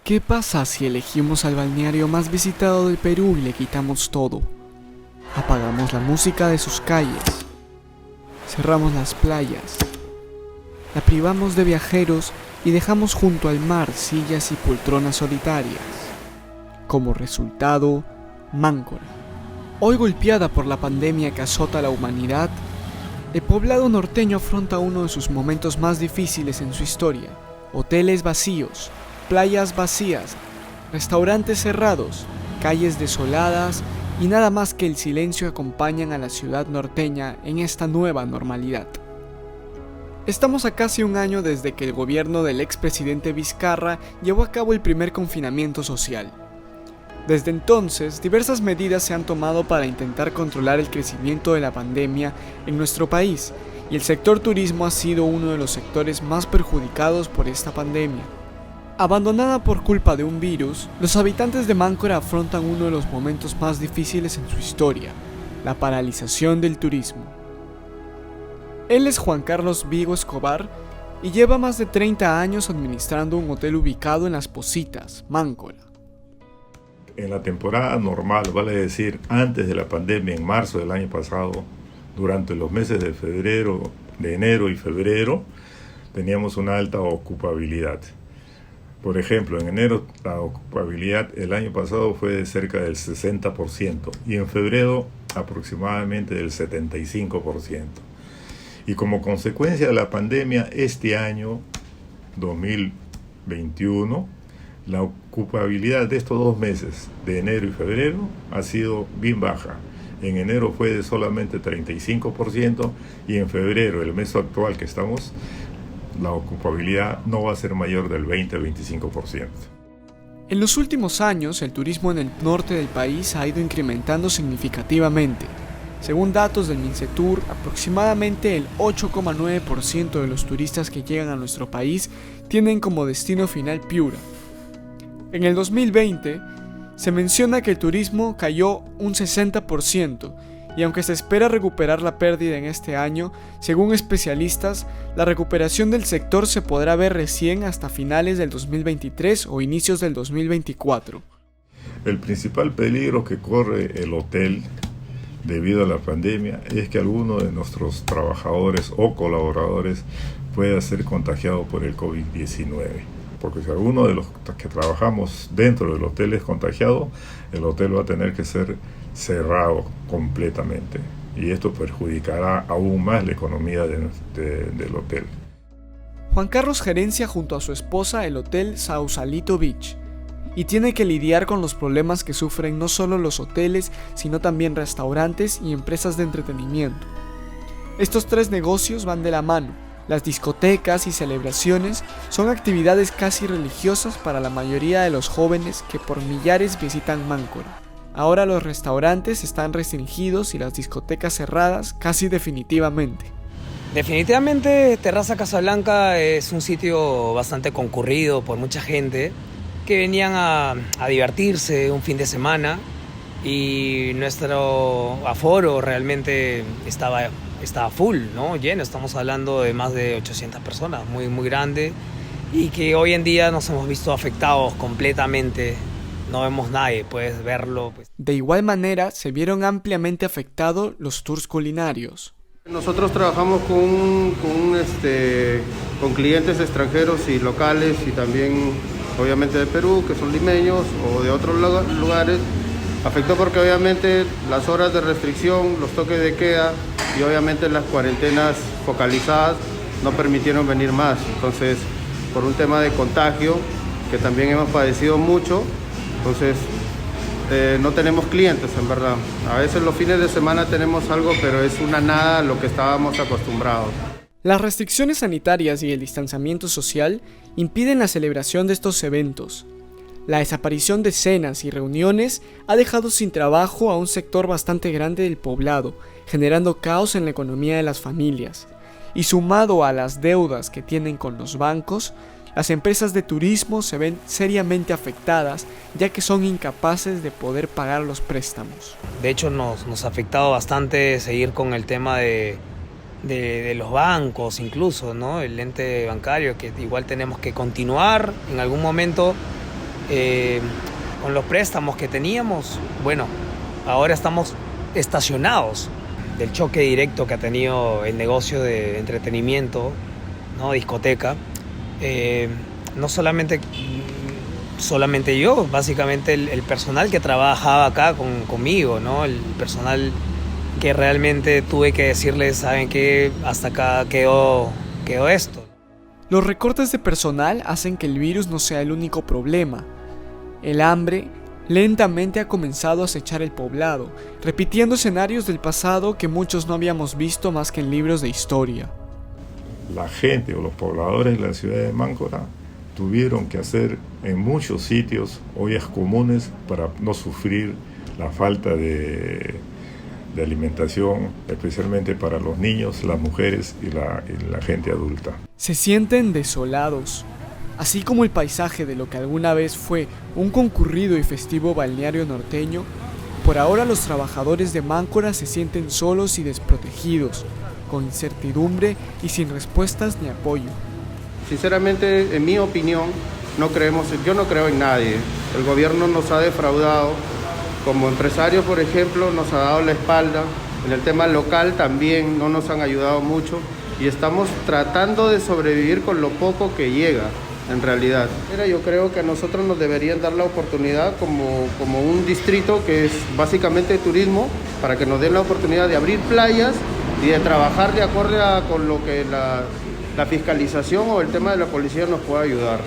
¿Qué pasa si elegimos al balneario más visitado del Perú y le quitamos todo? Apagamos la música de sus calles, cerramos las playas, la privamos de viajeros y dejamos junto al mar sillas y poltronas solitarias. Como resultado, Máncora. Hoy golpeada por la pandemia que azota a la humanidad, el poblado norteño afronta uno de sus momentos más difíciles en su historia. Hoteles vacíos, playas vacías, restaurantes cerrados, calles desoladas y nada más que el silencio acompañan a la ciudad norteña en esta nueva normalidad. Estamos a casi un año desde que el gobierno del expresidente Vizcarra llevó a cabo el primer confinamiento social. Desde entonces, diversas medidas se han tomado para intentar controlar el crecimiento de la pandemia en nuestro país, y el sector turismo ha sido uno de los sectores más perjudicados por esta pandemia. Abandonada por culpa de un virus, los habitantes de Máncora afrontan uno de los momentos más difíciles en su historia, la paralización del turismo. Él es Juan Carlos Vigo Escobar y lleva más de 30 años administrando un hotel ubicado en Las Positas, Máncora. En la temporada normal, vale decir, antes de la pandemia, en marzo del año pasado, durante los meses de enero y febrero, teníamos una alta ocupabilidad. Por ejemplo, en enero la ocupabilidad el año pasado fue de cerca del 60% y en febrero aproximadamente del 75%. Y como consecuencia de la pandemia, este año 2021, la ocupabilidad de estos 2 meses, de enero y febrero, ha sido bien baja. En enero fue de solamente 35% y en febrero, el mes actual que estamos, la ocupabilidad no va a ser mayor del 20-25%. En los últimos años, el turismo en el norte del país ha ido incrementando significativamente. Según datos del Mincetur, aproximadamente el 8,9% de los turistas que llegan a nuestro país tienen como destino final Piura. En el 2020, se menciona que el turismo cayó un 60%, y aunque se espera recuperar la pérdida en este año, según especialistas, la recuperación del sector se podrá ver recién hasta finales del 2023 o inicios del 2024. El principal peligro que corre el hotel debido a la pandemia es que alguno de nuestros trabajadores o colaboradores pueda ser contagiado por el COVID-19. Porque si alguno de los que trabajamos dentro del hotel es contagiado, el hotel va a tener que ser cerrado completamente. Y esto perjudicará aún más la economía del hotel. Juan Carlos gerencia junto a su esposa el hotel Sausalito Beach y tiene que lidiar con los problemas que sufren no solo los hoteles, sino también restaurantes y empresas de entretenimiento. Estos 3 negocios van de la mano. Las discotecas y celebraciones son actividades casi religiosas para la mayoría de los jóvenes que por millares visitan Máncora. Ahora los restaurantes están restringidos y las discotecas cerradas casi definitivamente. Definitivamente Terraza Casablanca es un sitio bastante concurrido por mucha gente que venían a divertirse un fin de semana y nuestro aforo realmente estaba full, ¿no? Lleno. Estamos hablando de más de 800 personas, muy, muy grande, y que hoy en día nos hemos visto afectados completamente. No vemos nadie, puedes verlo. De igual manera, se vieron ampliamente afectados los tours culinarios. Nosotros trabajamos con clientes extranjeros y locales y también obviamente de Perú, que son limeños o de otros lugares. Afectó porque obviamente las horas de restricción, los toques de queda y obviamente las cuarentenas focalizadas no permitieron venir más. Entonces, por un tema de contagio, que también hemos padecido mucho, entonces no tenemos clientes en verdad. A veces los fines de semana tenemos algo, pero es una nada a lo que estábamos acostumbrados. Las restricciones sanitarias y el distanciamiento social impiden la celebración de estos eventos. La desaparición de cenas y reuniones ha dejado sin trabajo a un sector bastante grande del poblado, generando caos en la economía de las familias. Y sumado a las deudas que tienen con los bancos, las empresas de turismo se ven seriamente afectadas, ya que son incapaces de poder pagar los préstamos. De hecho, nos ha afectado bastante seguir con el tema de los bancos, incluso, ¿no? El ente bancario, que igual tenemos que continuar en algún momento Con los préstamos que teníamos, bueno, ahora estamos estacionados del choque directo que ha tenido el negocio de entretenimiento, ¿no? Discoteca. No solamente yo, básicamente el personal que trabajaba acá conmigo, ¿no? El personal que realmente tuve que decirles, ¿saben qué? Hasta acá quedó esto. Los recortes de personal hacen que el virus no sea el único problema. El hambre lentamente ha comenzado a acechar el poblado, repitiendo escenarios del pasado que muchos no habíamos visto más que en libros de historia. La gente o los pobladores de la ciudad de Máncora tuvieron que hacer en muchos sitios ollas comunes para no sufrir la falta de alimentación, especialmente para los niños, las mujeres y la gente adulta. Se sienten desolados, así como el paisaje de lo que alguna vez fue un concurrido y festivo balneario norteño. Por ahora los trabajadores de Máncora se sienten solos y desprotegidos, con incertidumbre y sin respuestas ni apoyo. Sinceramente, en mi opinión, yo no creo en nadie. El gobierno nos ha defraudado. Como empresarios, por ejemplo, nos ha dado la espalda. En el tema local también no nos han ayudado mucho y estamos tratando de sobrevivir con lo poco que llega, en realidad. Yo creo que a nosotros nos deberían dar la oportunidad como un distrito que es básicamente turismo, para que nos den la oportunidad de abrir playas y de trabajar de acuerdo con lo que la fiscalización o el tema de la policía nos pueda ayudar.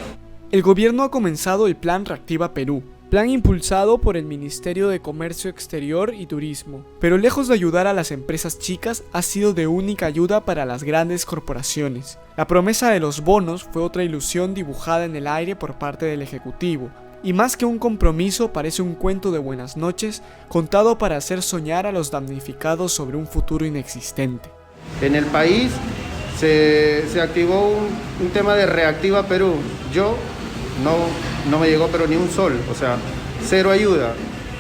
El gobierno ha comenzado el Plan Reactiva Perú, plan impulsado por el Ministerio de Comercio Exterior y Turismo, pero lejos de ayudar a las empresas chicas, ha sido de única ayuda para las grandes corporaciones. La promesa de los bonos fue otra ilusión dibujada en el aire por parte del Ejecutivo, y más que un compromiso parece un cuento de buenas noches contado para hacer soñar a los damnificados sobre un futuro inexistente. En el país se activó un tema de Reactiva Perú. Yo no me llegó pero ni un sol, o sea, cero ayuda.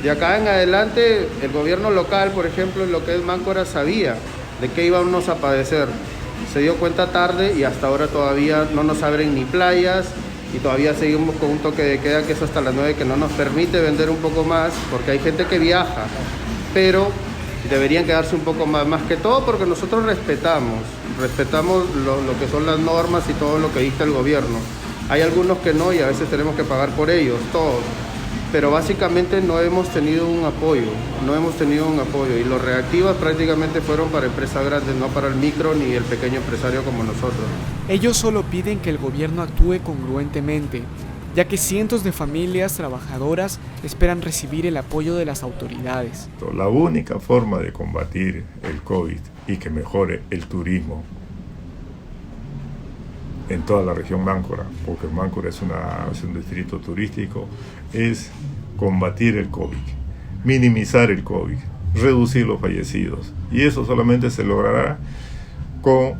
De acá en adelante, el gobierno local, por ejemplo, en lo que es Máncora, sabía de qué íbamos a padecer. Se dio cuenta tarde y hasta ahora todavía no nos abren ni playas y todavía seguimos con un toque de queda que es hasta las 9, que no nos permite vender un poco más porque hay gente que viaja, pero deberían quedarse un poco más que todo porque nosotros respetamos lo que son las normas y todo lo que dicta el gobierno. Hay algunos que no y a veces tenemos que pagar por ellos, todos. Pero básicamente no hemos tenido un apoyo y los reactivas prácticamente fueron para empresas grandes, no para el micro ni el pequeño empresario como nosotros. Ellos solo piden que el gobierno actúe congruentemente, ya que cientos de familias trabajadoras esperan recibir el apoyo de las autoridades. La única forma de combatir el COVID y que mejore el turismo en toda la región Máncora, porque Máncora es un distrito turístico, es combatir el COVID, minimizar el COVID, reducir los fallecidos. Y eso solamente se logrará con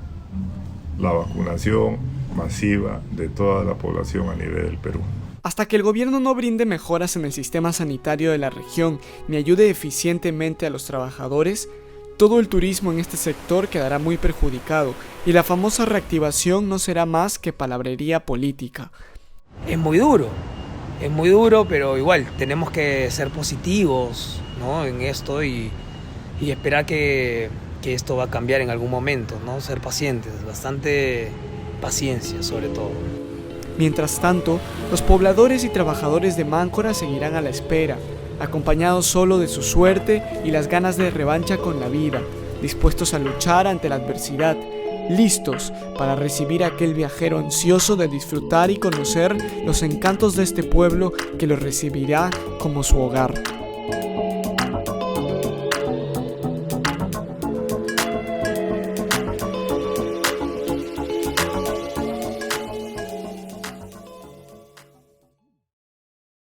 la vacunación masiva de toda la población a nivel del Perú. Hasta que el gobierno no brinde mejoras en el sistema sanitario de la región ni ayude eficientemente a los trabajadores, todo el turismo en este sector quedará muy perjudicado y la famosa reactivación no será más que palabrería política. Es muy duro, pero igual tenemos que ser positivos, ¿no? En esto y esperar que esto va a cambiar en algún momento, ¿no? Ser pacientes, bastante paciencia sobre todo. Mientras tanto, los pobladores y trabajadores de Máncora seguirán a la espera, acompañados solo de su suerte y las ganas de revancha con la vida, dispuestos a luchar ante la adversidad, listos para recibir a aquel viajero ansioso de disfrutar y conocer los encantos de este pueblo que lo recibirá como su hogar.